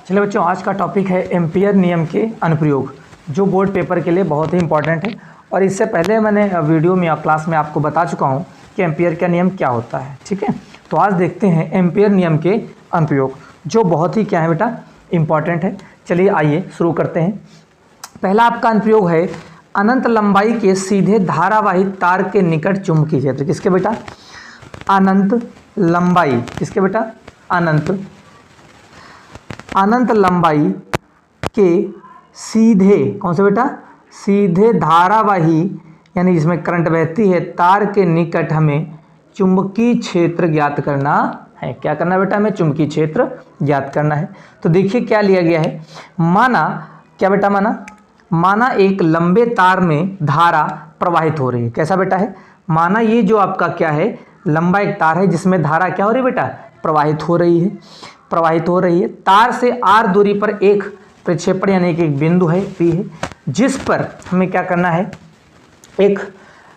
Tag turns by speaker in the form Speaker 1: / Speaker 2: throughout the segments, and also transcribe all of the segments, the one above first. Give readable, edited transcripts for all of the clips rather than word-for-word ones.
Speaker 1: चलिए बच्चों, आज का टॉपिक है एम्पियर नियम के अनुप्रयोग, जो बोर्ड पेपर के लिए बहुत ही इंपॉर्टेंट है। और इससे पहले मैंने वीडियो में या क्लास में आपको बता चुका हूँ कि एम्पियर का नियम क्या होता है। ठीक है, तो आज देखते हैं एम्पियर नियम के अनुप्रयोग, जो बहुत ही क्या है बेटा, इंपॉर्टेंट है। चलिए आइए शुरू करते हैं। पहला आपका अनुप्रयोग है अनंत लंबाई के सीधे धारावाही तार के निकट चुंबकीय क्षेत्र। किसके बेटा? अनंत लंबाई। किसके बेटा? अनंत लंबाई के सीधे, कौन से बेटा? सीधे धारावाही, यानी जिसमें करंट बहती है, तार के निकट हमें चुंबकीय क्षेत्र ज्ञात करना है। क्या करना है बेटा? हमें चुंबकीय क्षेत्र ज्ञात करना है। तो देखिए क्या लिया गया है। माना क्या बेटा? माना एक लंबे तार में धारा प्रवाहित हो रही है। कैसा बेटा है? माना ये जो आपका क्या है, लंबा एक तार है जिसमें धारा क्या हो रही है बेटा? प्रवाहित हो रही है। तार से r दूरी पर एक प्रक्षेपण यानी एक बिंदु है P है, जिस पर हमें क्या करना है,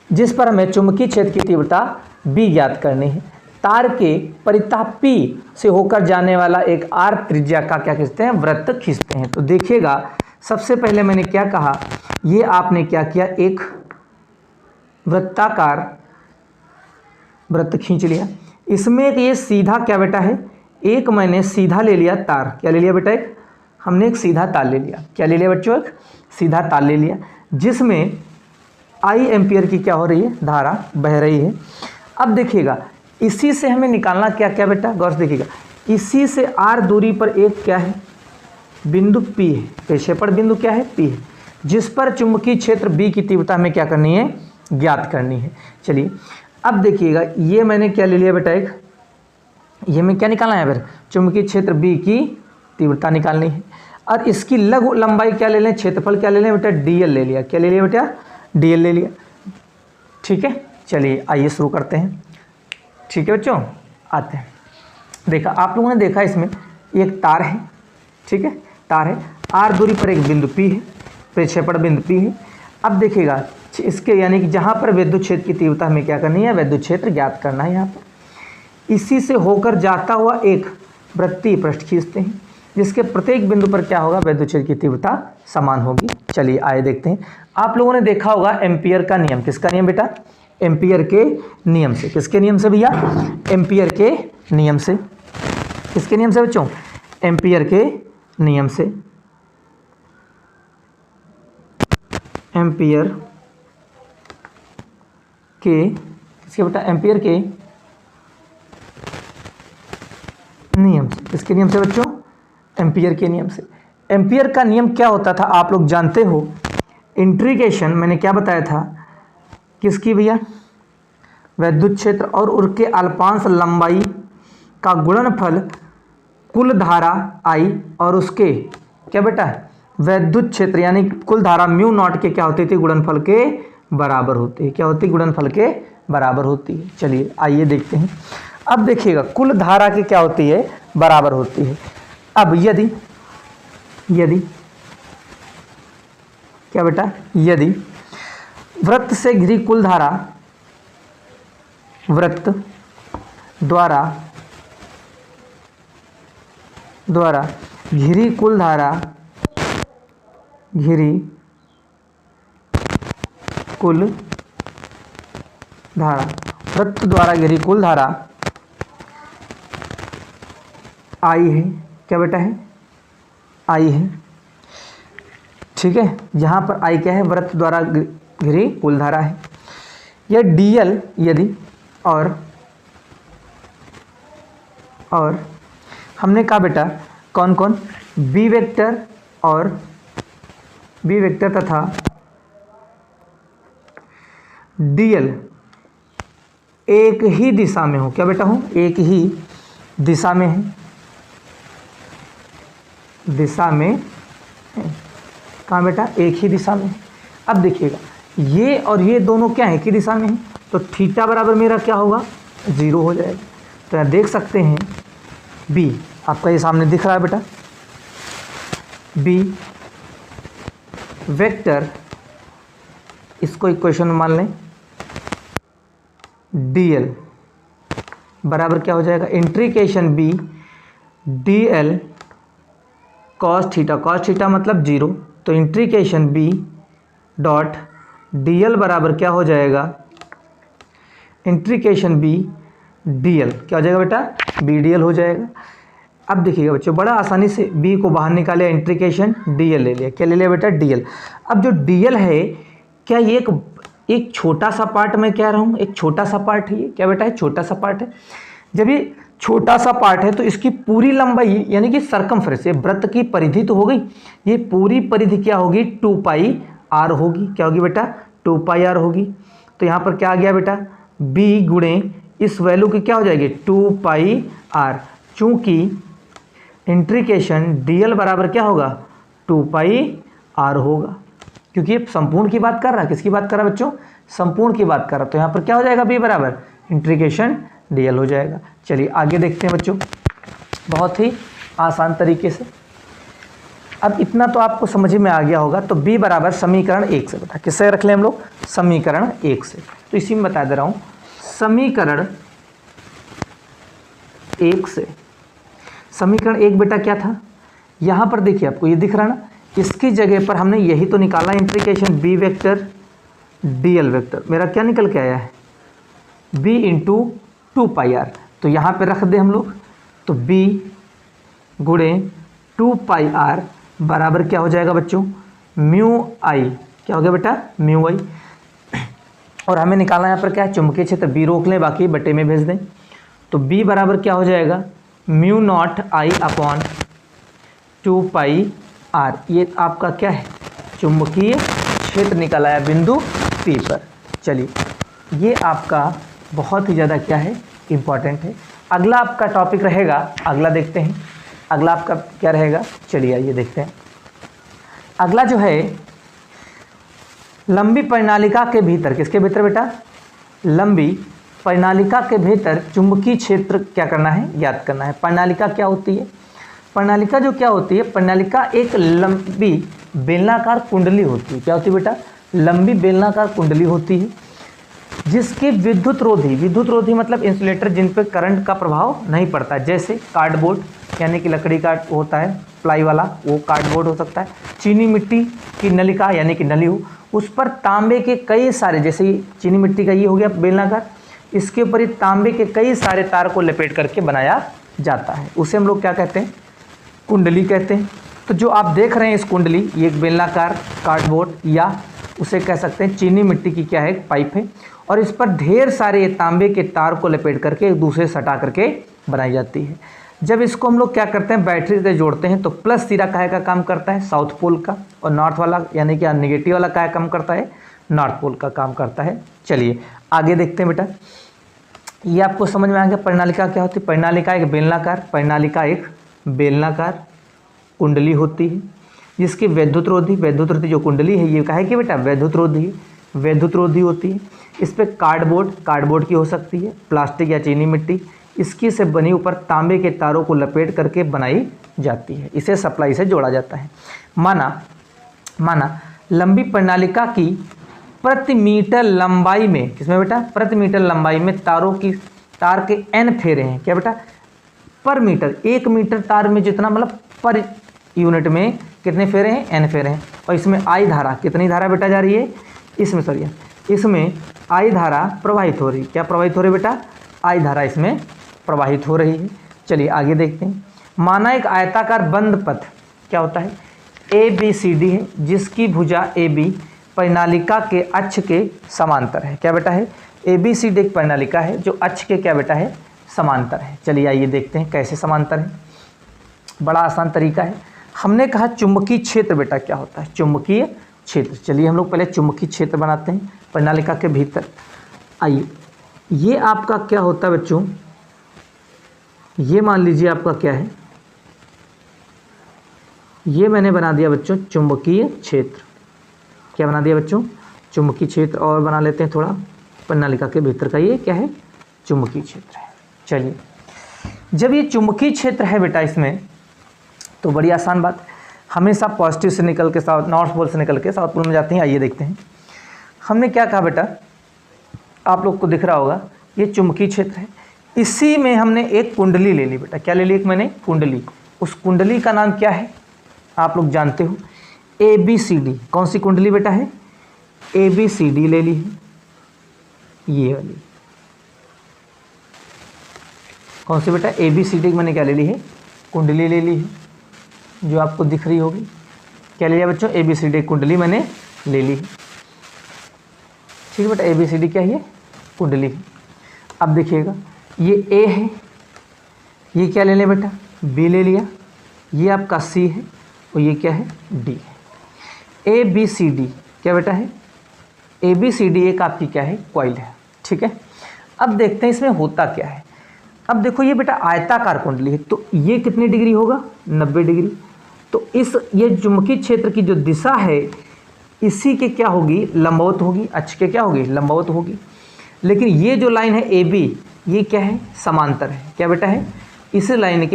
Speaker 1: जिस पर हमें चुंबकीय क्षेत्र की तीव्रता B ज्ञात करनी है। तार के परितः P से होकर जाने वाला एक r त्रिज्या का क्या खींचते हैं? वृत्त खींचते हैं। तो देखिएगा, सबसे पहले मैंने क्या कहा, ये आपने क्या किया, एक वृत्ताकार वृत्त खींच लिया। इसमें एक ये सीधा क्या बेटा है, एक मैंने सीधा ले लिया तार। क्या ले लिया बेटा? हमने एक सीधा तार ले लिया। क्या ले लिया बच्चों? एक सीधा तार ले लिया, जिसमें I एम्पियर की क्या हो रही है? धारा बह रही है। अब देखिएगा, इसी से हमें निकालना क्या क्या बेटा? गौर से देखिएगा, इसी से r दूरी पर एक क्या है? बिंदु P है। प्रक्षेपण बिंदु क्या है? P है, जिस पर चुंबकीय क्षेत्र B की तीव्रता हमें क्या करनी है? ज्ञात करनी है। चलिए अब देखिएगा, ये मैंने क्या ले लिया बेटा? ये में क्या निकालना है फिर? चुंबकीय क्षेत्र B की तीव्रता निकालनी है। और इसकी लघु लंबाई क्या ले लें? क्षेत्रफल क्या ले लें बेटा? dl ले लिया। क्या ले लिया बेटा? dl ले लिया। ठीक है, चलिए आइए शुरू करते हैं। ठीक है बच्चों, आते हैं। देखा, आप लोगों ने देखा, इसमें एक तार है। ठीक है, तार है, r दूरी पर एक बिंदु P है, प्रक्षेपण बिंदु P है। अब देखिएगा, इसके यानी कि जहाँ पर विद्युत क्षेत्र की तीव्रता हमें क्या करनी है? विद्युत क्षेत्र ज्ञात करना है। यहाँ पर इसी से होकर जाता हुआ एक वृत्तीय पृष्ठ खींचते हैं, जिसके प्रत्येक बिंदु पर क्या होगा? विद्युत क्षेत्र की तीव्रता समान होगी। चलिए आइए देखते हैं। आप लोगों ने देखा होगा एम्पियर का नियम। किसका नियम बेटा? एम्पियर के नियम से। किसके नियम से भैया? एम्पियर के नियम से। किसके नियम से बच्चों? एम्पियर के नियम से। एम्पियर के, किसके बेटा? एम्पियर के नियम से। किसके नियम से बच्चों? एम्पियर के नियम से। एम्पियर का नियम क्या होता था आप लोग जानते हो? इंटीग्रेशन, मैंने क्या बताया था, किसकी भैया? विद्युत क्षेत्र और उसके अल्पांश लंबाई का गुणनफल कुल धारा I और उसके क्या बेटा? विद्युत क्षेत्र यानी कुल धारा म्यू नॉट के क्या होती थी? गुणनफल के बराबर होती है। क्या होती? गुणनफल के बराबर होती है। चलिए आइए देखते हैं। अब देखिएगा, कुल धारा की क्या होती है? बराबर होती है। अब यदि क्या बेटा? यदि वृत्त से घिरी कुल धारा, वृत्त द्वारा घिरी कुल धारा, वृत्त द्वारा घिरी कुल धारा I है। क्या बेटा है? I है। ठीक है, जहाँ पर I क्या है? वृत्त द्वारा घिरी कुल धारा है। यह dl यदि और हमने कहा बेटा कौन कौन? B वेक्टर तथा dl एक ही दिशा में हो। क्या बेटा हो? एक ही दिशा में है। कहाँ बेटा? एक ही दिशा में है। अब देखिएगा, ये और ये दोनों क्या है? एक ही दिशा में है, तो थीटा बराबर मेरा क्या होगा? 0 हो जाएगा। तो यहाँ देख सकते हैं B आपका ये सामने दिख रहा है बेटा, B वेक्टर, इसको इक्वेशन में मान लें, dl बराबर क्या हो जाएगा? Integration B dl cos theta मतलब 0, तो integration B dot D L बराबर क्या हो जाएगा, इंट्रीकेशन बी डी एल क्या हो जाएगा बेटा, बी डी एल हो जाएगा। अब देखिएगा बच्चों, बड़ा आसानी से b को बाहर निकाले, इंट्रीकेशन dl ले लिया, क्या ले लिया बेटा, dl। अब जो dl है, क्या ये एक छोटा सा पार्ट मैं कह रहा हूँ, एक छोटा सा पार्ट है ये, क्या बेटा है, छोटा सा पार्ट है। जब ये छोटा सा पार्ट है तो इसकी पूरी लंबाई यानी कि सर्कमफ्रेंस, ये वृत्त की परिधि तो हो गई, ये पूरी परिधि क्या होगी, 2 पाई r होगी, क्या होगी बेटा, 2 पाई r होगी। तो यहाँ पर क्या आ गया बेटा, b गुणे इस वैल्यू की क्या हो जाएगी, 2 पाई r, चूँकि इंट्रीकेशन dl बराबर क्या होगा, 2 पाई r होगा, क्योंकि ये संपूर्ण की बात कर रहा है। किसकी बात कर रहा है बच्चों, संपूर्ण की बात कर रहा है। तो यहाँ पर क्या हो जाएगा, b बराबर इंट्रीकेशन dl हो जाएगा। चलिए आगे देखते हैं बच्चों, बहुत ही आसान तरीके से। अब इतना तो आपको समझ में आ गया होगा। तो b बराबर समीकरण 1 से, बेटा किससे रख लें हम लोग, समीकरण 1 से। तो इसी में बता दे रहा हूँ, समीकरण 1 से, समीकरण 1 बेटा क्या था, यहाँ पर देखिए आपको ये दिख रहा ना, इसकी जगह पर हमने यही तो निकाला, इंट्रीकेशन b वेक्टर dl वेक्टर, मेरा क्या निकल के आया है, b इंटू 2 पाई r। तो यहाँ पे रख दे हम लोग, तो b गुणे 2 पाई r बराबर क्या हो जाएगा बच्चों, म्यू आई, क्या हो गया बेटा, म्यू आई। और हमें निकालना यहाँ पर क्या है, चुंबकीय क्षेत्र, b रोक लें, बाकी बटे में भेज दें। तो b बराबर क्या हो जाएगा, म्यू नॉट आई अपॉन 2 पाई r। ये आपका क्या है, चुंबकीय क्षेत्र निकल आया बिंदु P पर। चलिए ये आपका बहुत ही ज़्यादा क्या है, इम्पॉर्टेंट है। अगला आपका टॉपिक रहेगा, अगला देखते हैं, अगला आपका क्या रहेगा, चलिए आइए देखते हैं। अगला जो है, लंबी परिनालिका के भीतर, किसके भीतर बेटा, लंबी परिनालिका के भीतर चुंबकीय क्षेत्र क्या करना है, याद करना है। परिनालिका क्या होती है, परिनालिका जो क्या होती है, परिनालिका एक लंबी बेलनाकार कुंडली होती है। क्या होती है बेटा, लंबी बेलनाकार कुंडली होती है, जिसके विद्युत रोधी मतलब इंसुलेटर, जिन पे करंट का प्रभाव नहीं पड़ता, जैसे कार्डबोर्ड यानी कि लकड़ी का होता है प्लाई वाला, वो कार्डबोर्ड हो सकता है। चीनी मिट्टी की नलिका यानी कि नली हो, उस पर तांबे के कई सारे, जैसे चीनी मिट्टी का ये हो गया बेलनाकार, इसके ऊपर ही तांबे के कई सारे तार को लपेट करके बनाया जाता है, उसे हम लोग क्या कहते हैं, कुंडली कहते हैं। तो जो आप देख रहे हैं इस कुंडली, ये एक बेलनाकार कार्डबोर्ड या उसे कह सकते हैं चीनी मिट्टी की क्या है, पाइप है, और इस पर ढेर सारे तांबे के तार को लपेट करके एक दूसरे से सटा करके बनाई जाती है। जब इसको हम लोग क्या करते हैं, बैटरी से जोड़ते हैं, तो प्लस सिरा काहे का काम करता है, साउथ पोल का, और नॉर्थ वाला यानी कि नेगेटिव वाला काहे काम करता है, नॉर्थ पोल का काम करता है। चलिए आगे देखते हैं बेटा, ये आपको समझ में आ गया परिनालिका क्या होती है। परिनालिका एक बेलनाकार कुंडली होती है, जिसकी वैद्युत रोधी जो कुंडली है, ये काहे की बेटा, वैद्युत रोधी होती है। इस पर कार्डबोर्ड की हो सकती है, प्लास्टिक या चीनी मिट्टी, इसकी से बनी ऊपर तांबे के तारों को लपेट करके बनाई जाती है, इसे सप्लाई से जोड़ा जाता है। माना लंबी परिनालिका की प्रति मीटर लंबाई में, किसमें बेटा, प्रति मीटर लंबाई में तार के n फेरे हैं, क्या बेटा, पर मीटर, 1 मीटर तार में जितना, मतलब पर यूनिट में कितने फेरे हैं, n फेरे हैं। और इसमें आई धारा, कितनी धारा बेटा जा रही है, इसमें आई धारा प्रवाहित हो रही है। क्या प्रवाहित हो रही है बेटा, आई धारा इसमें प्रवाहित हो रही है। चलिए आगे देखते हैं। माना एक आयताकार बंद पथ क्या होता है, ABCD है, जिसकी भुजा AB परिनालिका के अक्ष के समांतर है। क्या बेटा है, ABCD एक परिनालिका है जो अक्ष के क्या बेटा है, समांतर है। चलिए आइए देखते हैं कैसे समांतर है, बड़ा आसान तरीका है। हमने कहा चुंबकीय क्षेत्र बेटा क्या होता है, चुंबकीय क्षेत्र। चलिए हम लोग पहले चुंबकीय क्षेत्र बनाते हैं परिनालिका के भीतर। आइए, ये आपका क्या होता है बच्चों, ये मान लीजिए आपका क्या है, ये मैंने बना दिया बच्चों चुंबकीय क्षेत्र। क्या बना दिया बच्चों, चुंबकीय क्षेत्र। और बना लेते हैं थोड़ा, परिनालिका के भीतर का ये क्या है, चुंबकीय क्षेत्र है। चलिए, जब ये चुंबकीय क्षेत्र है बेटा इसमें, तो बड़ी आसान बात, हमेशा पॉजिटिव से निकल के साउथ, नॉर्थ पोल से निकल के साउथ पोल में जाते हैं। आइए देखते हैं, हमने क्या कहा बेटा, आप लोग को दिख रहा होगा, ये चुंबकीय क्षेत्र है, इसी में हमने एक कुंडली ले ली बेटा। क्या ले ली, एक मैंने कुंडली, उस कुंडली का नाम क्या है, आप लोग जानते हो ABCD कौन सी कुंडली बेटा है, ABCD ले ली है, ये वाली कौन सी बेटा, ABCD मैंने क्या ले ली है, कुंडली ले ली है जो आपको दिख रही होगी। क्या ले लिया बच्चों, ABCD कुंडली मैंने ले ली है। ठीक है बेटा, ABCD क्या है, कुंडली। अब देखिएगा ये A है, ये क्या ले लिया बेटा, B ले लिया, ये आपका C है और ये क्या है, D है। ABCD क्या बेटा है, ABCD एक आपकी क्या है, कॉइल है। ठीक है, अब देखते हैं इसमें होता क्या है। अब देखो ये बेटा आयताकार कुंडली है, तो ये कितनी डिग्री होगा, 90 डिग्री। तो ये चुंबकीय क्षेत्र की जो दिशा है इसी के क्या होगी, लंबवत होगी, अक्ष के क्या होगी, लंबवत होगी। लेकिन ये जो लाइन है AB, ये क्या है, समांतर है। क्या बेटा है, इस लाइन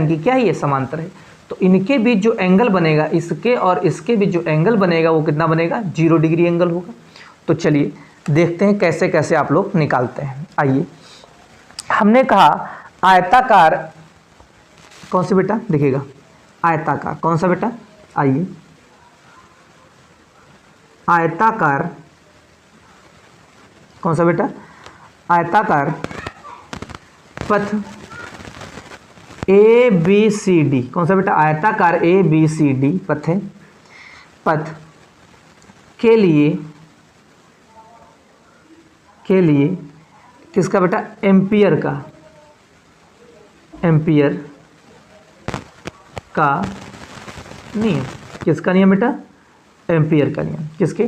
Speaker 1: की क्या है, ये समांतर है। तो इनके बीच जो एंगल बनेगा, इसके और इसके बीच जो एंगल बनेगा वो कितना बनेगा, 0 डिग्री एंगल होगा। तो चलिए देखते हैं कैसे कैसे आप लोग निकालते हैं। आइए, हमने कहा आयताकार कौन सी बेटा, देखिएगा आयताकार कौन सा बेटा, आइए आयताकार कौन सा बेटा, आयताकार पथ ABCD कौन सा बेटा, आयताकार ABCD पथ है, पथ के लिए किसका बेटा, एम्पियर का नियम, किसका नियम बेटा, एम्पियर का नियम। किसके,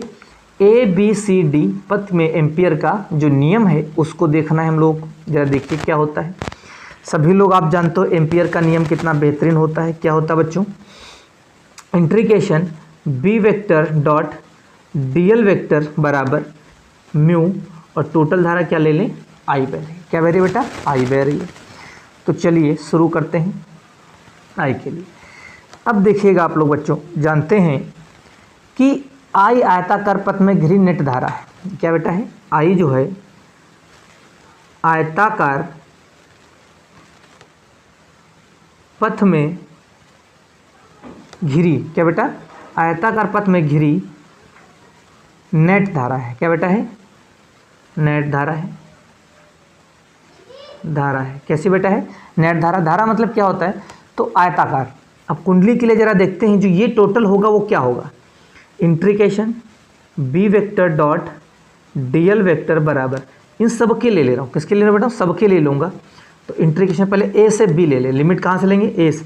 Speaker 1: ABCD पथ में एम्पियर का जो नियम है उसको देखना है हम लोग। जरा देखिए क्या होता है। सभी लोग आप जानते हो एम्पियर का नियम कितना बेहतरीन होता है। क्या होता है बच्चों, इंट्रीकेशन B vector dot DL vector बराबर म्यू, और टोटल धारा क्या ले लें, I बह रही है। क्या बह रही है बेटा, I बह रही है। तो चलिए शुरू करते हैं I के लिए। अब देखिएगा आप लोग बच्चों जानते हैं कि I आयताकार पथ में घिरी नेट धारा है। क्या बेटा है, I जो है आयताकार पथ में घिरी, क्या बेटा, आयताकार पथ में घिरी नेट धारा है। क्या बेटा है, नेट धारा है, धारा है। कैसी बेटा है, नेट धारा। धारा मतलब क्या होता है, तो आयताकार। अब कुंडली के लिए जरा देखते हैं जो ये टोटल होगा वो क्या होगा, इंट्रीकेशन B vector dot DL vector बराबर, इन सब के ले रहा हूँ, किसके ले रहा हूँ बेटा, सबके ले लूँगा। तो इंट्रीकेशन पहले A से B ले लिमिट कहाँ से लेंगे, A से,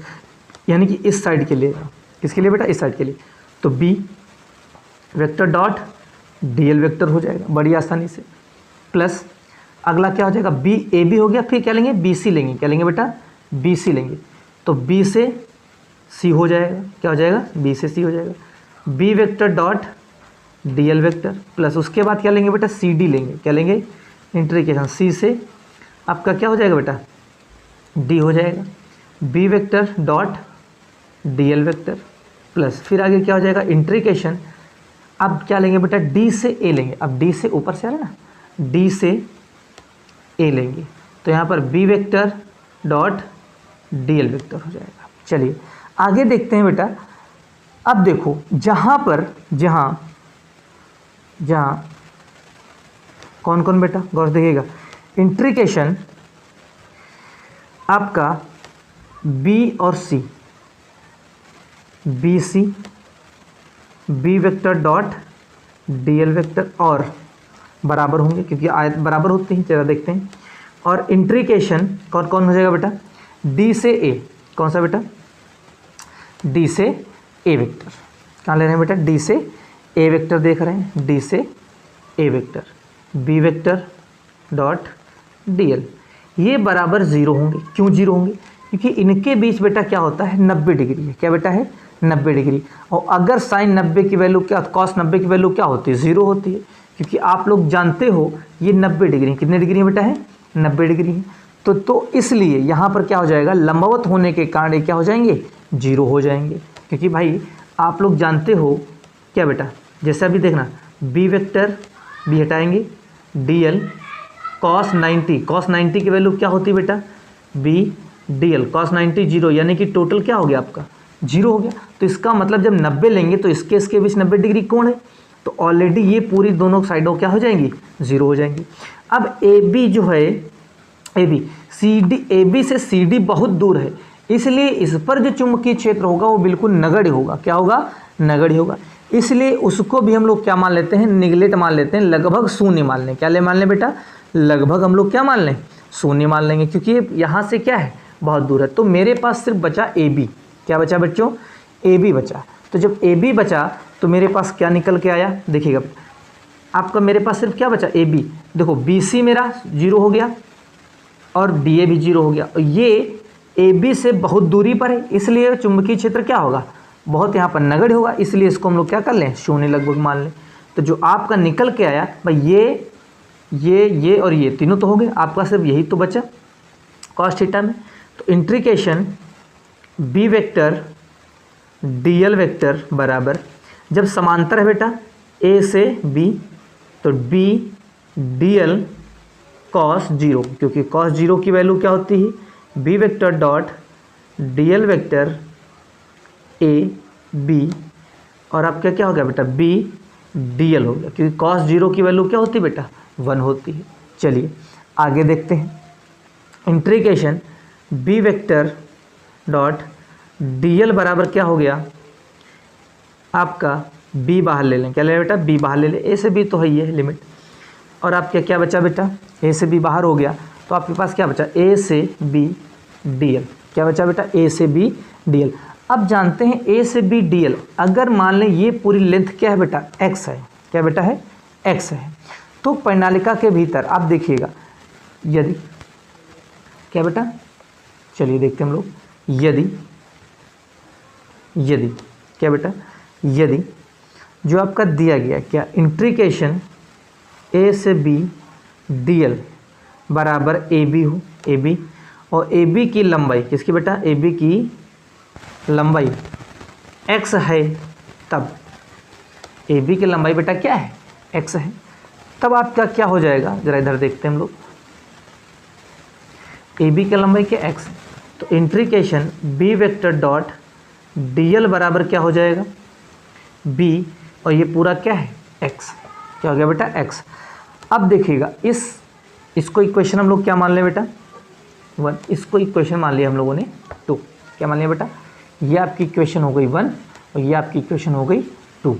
Speaker 1: यानी कि इस साइड के ले रहा हूँ। किसके लिए बेटा, इस साइड के लिए। तो B vector dot DL vector हो जाएगा बड़ी आसानी से, प्लस अगला क्या हो जाएगा, AB हो गया, फिर क्या लेंगे, BC लेंगे। क्या लेंगे बेटा, BC लेंगे। तो B से C हो जाएगा, क्या हो जाएगा, B से C हो जाएगा। B vector dot DL vector, plus उसके बाद क्या लेंगे बेटा, CD लेंगे। क्या लेंगे, इंट्रीकेशन C से आपका क्या हो जाएगा बेटा, D हो जाएगा। B vector dot DL vector, plus फिर आगे क्या हो जाएगा, इंट्रीकेशन, अब क्या लेंगे बेटा, D से A लेंगे। अब D से ऊपर से आ रहा है ना, D से A लेंगे। तो यहाँ पर B vector dot DL vector हो जाएगा। चलिए आगे देखते हैं बेटा। अब देखो जहाँ कौन कौन बेटा, गौर से देखिएगा, इंट्रीकेशन आपका B और C, BC, B vector dot DL vector और बराबर होंगे, क्योंकि आयत बराबर होते हैं। जरा देखते हैं। और इंट्रीकेशन कौन कौन हो जाएगा बेटा, D से A, कौन सा बेटा, D से A वेक्टर। कहाँ ले रहे हैं बेटा, D से A वेक्टर देख रहे हैं, D से A vector, B vector dot DL, ये बराबर 0 होंगे। क्यों 0 होंगे, क्योंकि इनके बीच बेटा क्या होता है, 90 डिग्री है। क्या बेटा है, 90 डिग्री। और अगर साइन 90 की वैल्यू क्या, कॉस 90 की वैल्यू क्या होती है, 0 होती है। क्योंकि आप लोग जानते हो ये 90 डिग्री, कितने डिग्री है बेटा है, 90 डिग्री है। तो इसलिए यहाँ पर क्या हो जाएगा, लंबवत होने के कारण ये क्या हो जाएंगे, 0 हो जाएंगे। क्योंकि भाई आप लोग जानते हो क्या बेटा, जैसे अभी देखना, B वेक्टर B हटाएंगे, DL cos 90 की वैल्यू क्या होती है बेटा, B DL cos 90 0, यानी कि टोटल क्या हो गया आपका जीरो हो गया। तो इसका मतलब जब 90 लेंगे तो इसके बीच 90 डिग्री कोण है, तो ऑलरेडी ये पूरी दोनों साइडों क्या हो जाएंगी, जीरो हो जाएंगी। अब ए बी जो है, A B C D, A B से सी डी बहुत दूर है, इसलिए इस पर जो चुंबकीय क्षेत्र होगा वो बिल्कुल नगण्य होगा। क्या होगा, नगण्य होगा। इसलिए उसको भी हम लोग क्या मान लेते हैं, निगलेक्ट मान लेते हैं, लगभग शून्य मान लें। क्या ले मान लें बेटा, लगभग हम लोग क्या मान लें, शून्य मान लेंगे, क्योंकि ये यहाँ से क्या है, बहुत दूर है। तो मेरे पास सिर्फ बचा ए बी। क्या बचा बच्चों, ए बी बचा। तो जब ए बी बचा तो मेरे पास क्या निकल के आया, देखिएगा आपका, मेरे पास सिर्फ क्या बचा, ए बी। देखो बी सी मेरा जीरो हो गया और डी ए भी जीरो हो गया। और ये ए बी से बहुत दूरी पर है, इसलिए चुंबकीय क्षेत्र क्या होगा, बहुत यहाँ पर नगण्य होगा, इसलिए इसको हम लोग क्या कर लें, शून्य लगभग मान लें। तो जो आपका निकल के आया भाई, ये और ये तीनों तो हो गए, आपका सिर्फ यही तो बचा कॉस थीटा में। तो integration B vector D L vector बराबर, जब समांतर है बेटा ए से बी, तो B D L cos zero, क्योंकि कॉस जीरो की वैल्यू क्या होती है, B vector dot D L vector A B, और आपका क्या हो गया बेटा, बी डी एल हो गया, क्योंकि कॉस जीरो की वैल्यू क्या होती है बेटा, 1 होती है। चलिए आगे देखते हैं। Integration B vector dot D L बराबर क्या हो गया आपका, बी बाहर ले लें। क्या ले बेटा, बी बाहर ले लें, ए से बी तो है ये लिमिट। और आपका क्या बचा बेटा, ए से बी बाहर हो गया, तो आपके पास क्या बचा, ए से बी डी एल। क्या बचा बेटा, ए से बी डी एल। अब जानते हैं ए से बी डी एल, अगर मान लें ये पूरी लेंथ क्या है बेटा, एक्स है। क्या बेटा है, एक्स है। तो परिनालिका के भीतर आप देखिएगा, यदि क्या बेटा, चलिए देखते हैं हम लोग, यदि क्या बेटा, यदि जो आपका दिया गया क्या, इंट्रीकेशन ए से बी डी एल बराबर ए बी हो, ए बी, और ए बी की लंबाई किसकी बेटा, ए बी की लंबाई एक्स है, तब ए बी की लंबाई बेटा क्या है, एक्स है, तब आपका क्या हो जाएगा, जरा इधर देखते हैं हम लोग, ए बी की लंबाई क्या, एक्स है। तो integration B vector dot D L बराबर क्या हो जाएगा, बी, और ये पूरा क्या है, एक्स। क्या हो गया बेटा, एक्स। अब देखिएगा इसको इक्वेशन हम लोग क्या मान लें बेटा, 1, इसको इक्वेशन मान लिया हम लोगों ने 2। क्या मान लिया बेटा, ये आपकी इक्वेशन हो गई 1 और ये आपकी इक्वेशन हो गई 2।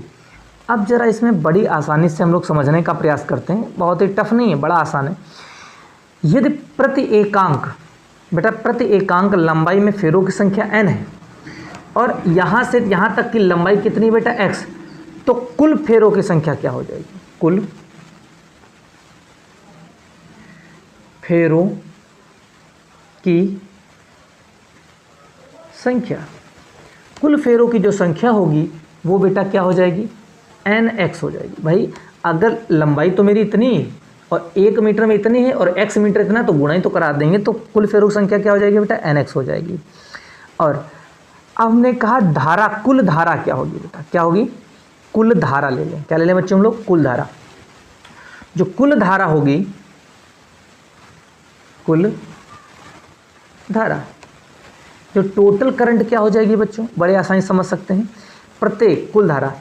Speaker 1: अब जरा इसमें बड़ी आसानी से हम लोग समझने का प्रयास करते हैं, बहुत ही टफ नहीं है, बड़ा आसान है। यदि प्रति एकांक बेटा, प्रति एकांक लंबाई में फेरों की संख्या n है और यहाँ से यहाँ तक की लंबाई कितनी बेटा, x, तो कुल फेरों की संख्या क्या हो जाएगी, कुल फेरों की संख्या, कुल फेरों की जो संख्या होगी वो बेटा क्या हो जाएगी, nx हो जाएगी। भाई अगर लंबाई तो मेरी इतनी है और 1 मीटर में इतनी है और x मीटर इतना, तो गुणा ही तो करा देंगे, तो कुल फेरों की संख्या क्या हो जाएगी बेटा, nx हो जाएगी। और अब हमने कहा धारा, कुल धारा क्या होगी बेटा, क्या होगी, कुल धारा ले लें। क्या ले लें बच्चों हम लोग, कुल धारा। जो कुल धारा होगी, कुल धारा, जो टोटल करंट क्या हो जाएगी बच्चों, बड़े आसानी से समझ सकते हैं। प्रत्येक कुल धारा,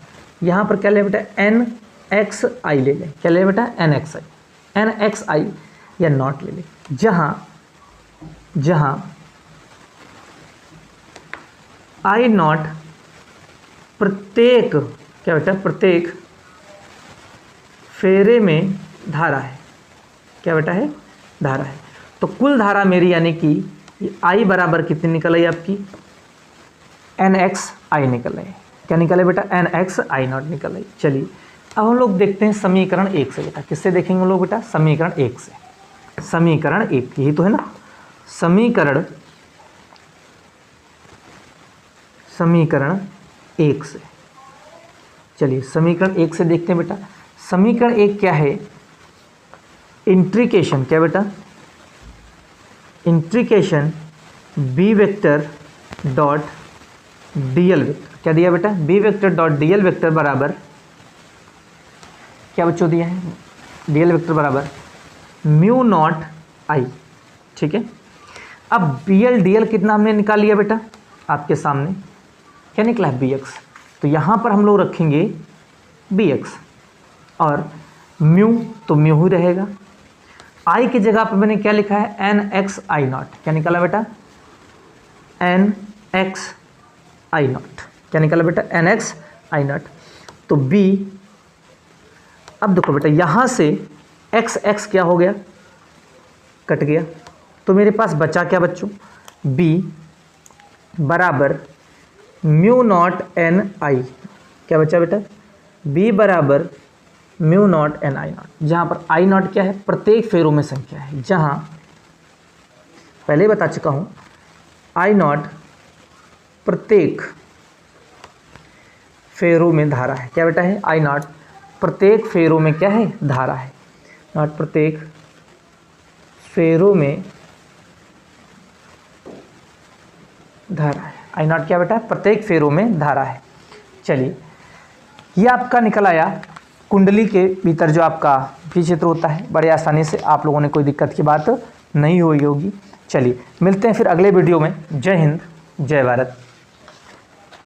Speaker 1: यहाँ पर क्या ले बेटा, एन एक्स आई ले लें। क्या ले बेटा, एन एक्स आई, एन एक्स आई या नॉट ले लें, जहाँ आई नॉट प्रत्येक, क्या बेटा, प्रत्येक फेरे में धारा है। क्या बेटा है, धारा है। तो कुल धारा मेरी यानी कि आई बराबर कितनी निकल आई आपकी, एन एक्स आई निकल आई। क्या निकल आई बेटा, एन एक्स आई नॉट निकल आई। चलिए अब हम लोग देखते हैं समीकरण 1 से बेटा। किससे देखेंगे हम लोग बेटा, समीकरण 1 से। समीकरण 1 यही तो है ना, समीकरण 1 से। चलिए समीकरण 1 से देखते हैं बेटा। समीकरण 1 क्या है, इंट्रीकेशन, क्या बेटा, integration B vector dot D L vector. क्या दिया बेटा, B vector dot D L vector बराबर क्या बच्चों दिया है, डी एल वेक्टर बराबर म्यू नॉट आई। ठीक है, अब बी एल डी एल कितना हमने निकाल लिया बेटा आपके सामने, क्या निकला है bx। तो यहाँ पर हम लोग रखेंगे bx और म्यू तो म्यू ही रहेगा। आई की जगह पर मैंने क्या लिखा है एन एक्स आई नॉट। क्या निकला बेटा एन एक्स आई नॉट। क्या निकला बेटा एन एक्स आई नॉट। तो बी, अब देखो बेटा यहाँ से एक्स एक्स क्या हो गया कट गया, तो मेरे पास बचा क्या बच्चों बी बराबर म्यू नॉट एन आई। क्या बचा बेटा बी बराबर mu not an I not, जहाँ पर आई नॉट क्या है प्रत्येक फेरों में संख्या है, जहाँ पहले बता चुका हूँ आई नॉट प्रत्येक फेरों में धारा है। क्या बेटा है आई नॉट प्रत्येक फेरों में क्या है धारा है, नॉट प्रत्येक फेरों में धारा है। आई नॉट क्या बेटा प्रत्येक फेरों में धारा है। चलिए ये आपका निकल आया कुंडली के भीतर जो आपका भी क्षेत्र होता है, बड़े आसानी से आप लोगों ने कोई दिक्कत की बात नहीं हुई होगी। चलिए मिलते हैं फिर अगले वीडियो में। जय हिंद जय भारत।